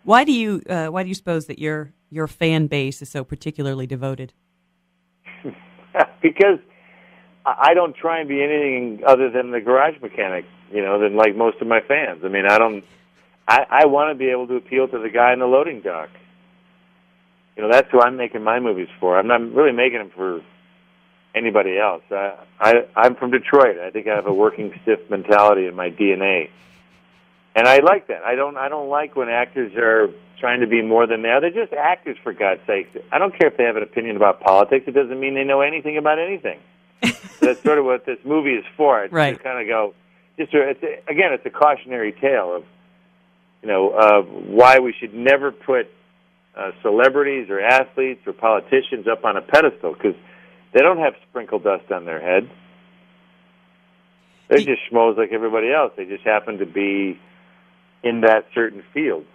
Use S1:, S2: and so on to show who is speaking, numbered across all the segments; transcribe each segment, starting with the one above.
S1: Why do you suppose that your fan base is so particularly devoted?
S2: Because I don't try and be anything other than the garage mechanic, than like most of my fans. I mean, I want to be able to appeal to the guy in the loading dock. That's who I'm making my movies for. I'm not really making them for anybody else. I'm from Detroit. I think I have a working stiff mentality in my DNA. And I like that. I don't like when actors are trying to be more than they are. They're just actors, for God's sake. I don't care if they have an opinion about politics. It doesn't mean they know anything about anything. That's sort of what this movie is for. It's
S1: right.
S2: To kind of go, it's a cautionary tale of why we should never put celebrities or athletes or politicians up on a pedestal, because they don't have sprinkle dust on their head. They're just schmoes like everybody else. They just happen to be in that certain field.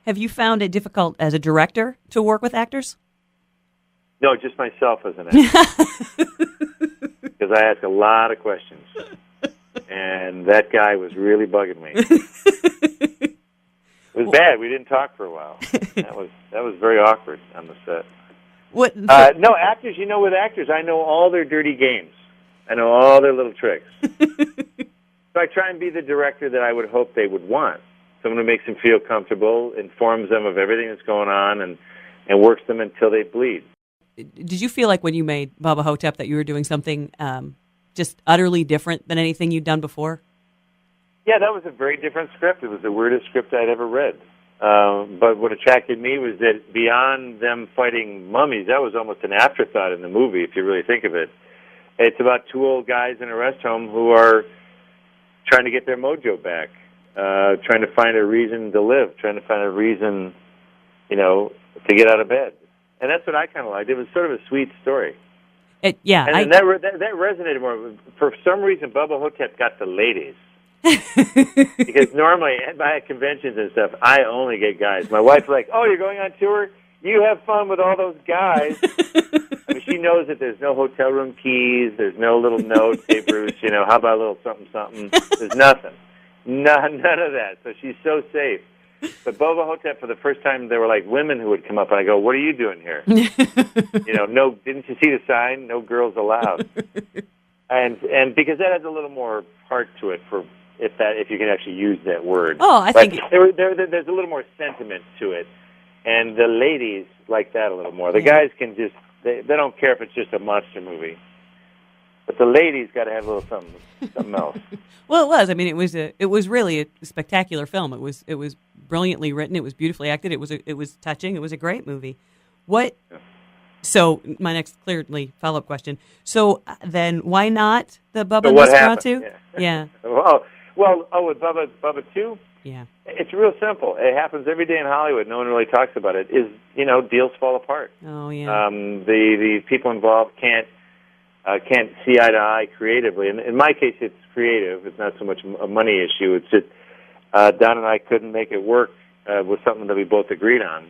S1: Have you found it difficult as a director to work with actors?
S2: No, just myself as an actor. Because I ask a lot of questions. And that guy was really bugging me. It was bad. We didn't talk for a while. That was very awkward on the set.
S1: What?
S2: No, actors, with actors, I know all their dirty games. I know all their little tricks. So I try and be the director that I would hope they would want. Someone who makes them feel comfortable, informs them of everything that's going on, and works them until they bleed.
S1: Did you feel like when you made Bubba Hotep that you were doing something just utterly different than anything you'd done before?
S2: Yeah, that was a very different script. It was the weirdest script I'd ever read. But what attracted me was that beyond them fighting mummies, that was almost an afterthought in the movie, if you really think of it. It's about two old guys in a rest home who are trying to get their mojo back, trying to find a reason to live, trying to find a reason, to get out of bed. And that's what I kind of liked. It was sort of a sweet story.
S1: That
S2: resonated more. For some reason, Bubba Hotep got the ladies. Because normally at conventions and stuff, I only get guys. My wife's like, "Oh, you're going on tour? You have fun with all those guys." I mean, she knows that there's no hotel room keys, there's no little note, "Hey Bruce, how about a little something, something?" There's nothing, none of that. So she's so safe. But Bubba Hotep, for the first time, there were like women who would come up, and I go, "What are you doing here?" No, didn't you see the sign? No girls allowed. And because that has a little more heart to it, if you can actually use that word.
S1: Oh, I think
S2: there's a little more sentiment to it, and the ladies like that a little more. The guys can just they don't care if it's just a monster movie, but the ladies got to have a little something else.
S1: Well, it was. I mean, it was really a spectacular film. It was brilliantly written. It was beautifully acted. It was touching. It was a great movie. What? Yeah. So my next clearly follow-up question. So then, why not the Bubba Nosferatu? Yeah.
S2: With Bubba 2?
S1: Yeah.
S2: It's real simple. It happens every day in Hollywood. No one really talks about it. Deals fall apart.
S1: Oh, yeah.
S2: The people involved can't see eye to eye creatively. And in my case, it's creative. It's not so much a money issue. It's just Don and I couldn't make it work with something that we both agreed on.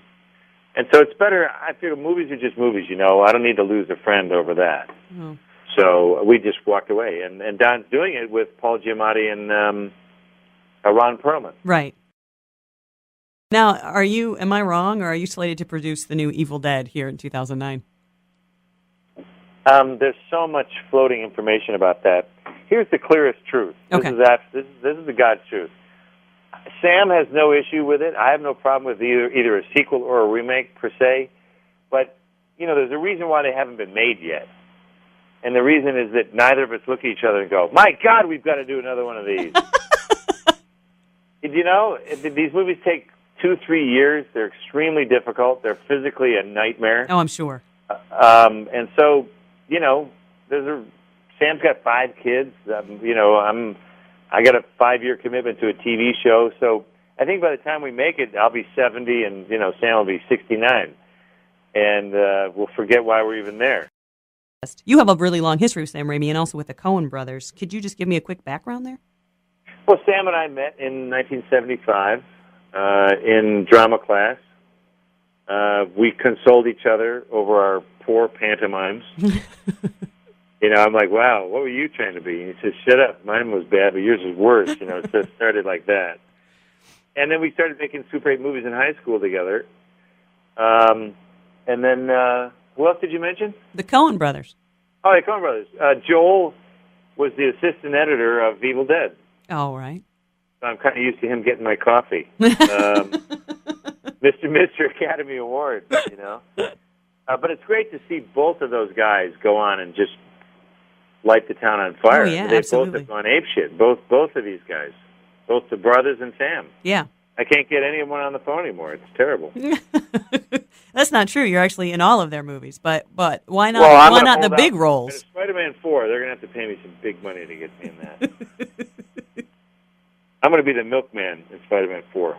S2: And so it's better. I feel movies are just movies, I don't need to lose a friend over that. Oh. So we just walked away. And Don's doing it with Paul Giamatti and Ron Perlman.
S1: Right. Now, am I wrong, or are you slated to produce the new Evil Dead here in 2009?
S2: There's so much floating information about that. Here's the clearest truth.
S1: Okay.
S2: This is the God's truth. Sam has no issue with it. I have no problem with either a sequel or a remake per se. But, there's a reason why they haven't been made yet. And the reason is that neither of us look at each other and go, "My God, we've got to do another one of these." These movies take 2-3 years. They're extremely difficult. They're physically a nightmare.
S1: Oh, I'm sure.
S2: And so, Sam's got 5 kids. I got a 5-year commitment to a TV show, so I think by the time we make it, I'll be 70, and Sam will be 69, and we'll forget why we're even there.
S1: You have a really long history with Sam Raimi, and also with the Coen brothers. Could you just give me a quick background there?
S2: Well, Sam and I met in 1975 in drama class. We consoled each other over our poor pantomimes. I'm like, "Wow, what were you trying to be?" And he says, "Shut up. Mine was bad, but yours was worse." It just started like that. And then we started making Super 8 movies in high school together. And then, who else did you mention?
S1: The Coen brothers.
S2: Oh, the Coen brothers. Joel was the assistant editor of Evil Dead.
S1: Oh, right.
S2: So I'm kind of used to him getting my coffee. Mr. Academy Award, you know. But it's great to see both of those guys go on and just light the town on fire.
S1: Oh, yeah,
S2: they
S1: absolutely.
S2: both have gone apeshit. Both of these guys. Both the brothers and Sam.
S1: Yeah.
S2: I can't get anyone on the phone anymore. It's terrible.
S1: That's not true. You're actually in all of their movies, but why not?
S2: Well,
S1: why not the big roles?
S2: Spider-Man 4, they're going to have to pay me some big money to get me in that. I'm going to be the milkman in Spider-Man 4.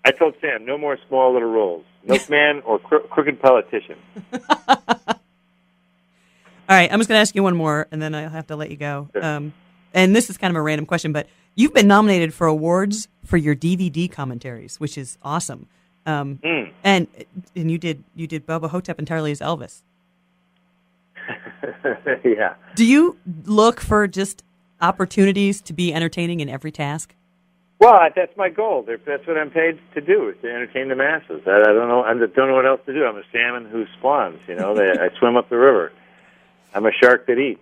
S2: I told Sam, no more small little roles. Milkman or crooked politician.
S1: All right, I'm just going to ask you one more, and then I'll have to let you go.
S2: Sure.
S1: And this is kind of a random question, but you've been nominated for awards for your DVD commentaries, which is awesome. And you did Bubba Hotep entirely as Elvis.
S2: Yeah.
S1: Do you look for just opportunities to be entertaining in every task?
S2: Well, that's my goal. That's what I'm paid to do, is to entertain the masses. I don't know. I don't know what else to do. I'm a salmon who spawns. You know, I swim up the river. I'm a shark that eats.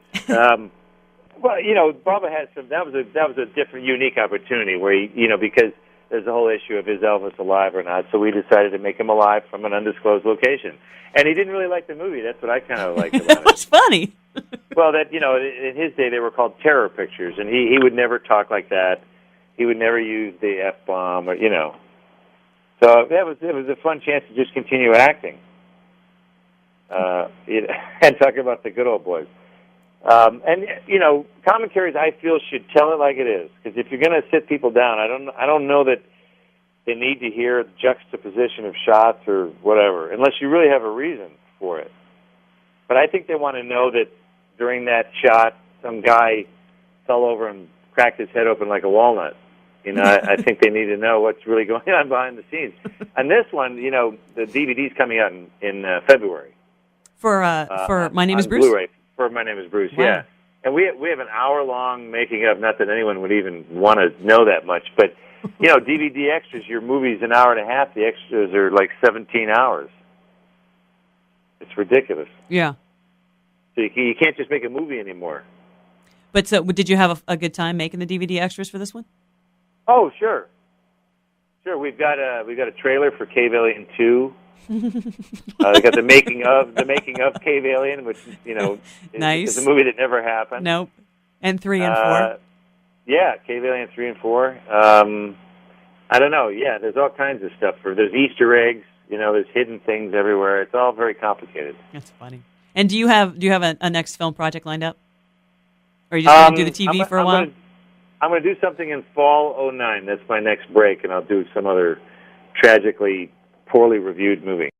S2: Well, you know, Bubba had some. That was a different, unique opportunity where because there's the whole issue of is Elvis alive or not. So we decided to make him alive from an undisclosed location. And he didn't really like the movie. That's what I kind of liked about it.
S1: That's funny.
S2: Well, in his day they were called terror pictures, and he would never talk like that. He would never use the F-bomb, or. So it was a fun chance to just continue acting, and talking about the good old boys. And commentaries I feel should tell it like it is, because if you're going to sit people down, I don't know that they need to hear the juxtaposition of shots or whatever, unless you really have a reason for it. But I think they want to know that during that shot, some guy fell over and cracked his head open like a walnut. I think they need to know what's really going on behind the scenes. And this one, the DVD's coming out in February.
S1: For My Name is Bruce?
S2: Blu-ray. For My Name is Bruce,
S1: wow.
S2: Yeah. And we have an hour-long making of, not that anyone would even want to know that much, but, DVD extras, your movie's an hour and a half, the extras are like 17 hours. It's ridiculous.
S1: Yeah.
S2: So you can't just make a movie anymore.
S1: But so did you have a good time making the DVD extras for this one?
S2: Oh, sure. Sure, we've got a trailer for Cave Alien 2. They got the making of Cave Alien, which
S1: nice.
S2: is a movie that never happened.
S1: Nope. And 3 and 4.
S2: Yeah, Cave Alien 3 and 4. I don't know. Yeah, there's all kinds of stuff. There's Easter eggs. There's hidden things everywhere. It's all very complicated.
S1: That's funny. And do you have a next film project lined up, or are you just going to do the TV for a while?
S2: I'm going to do something in fall '09. That's my next break, and I'll do some other tragically poorly reviewed movie.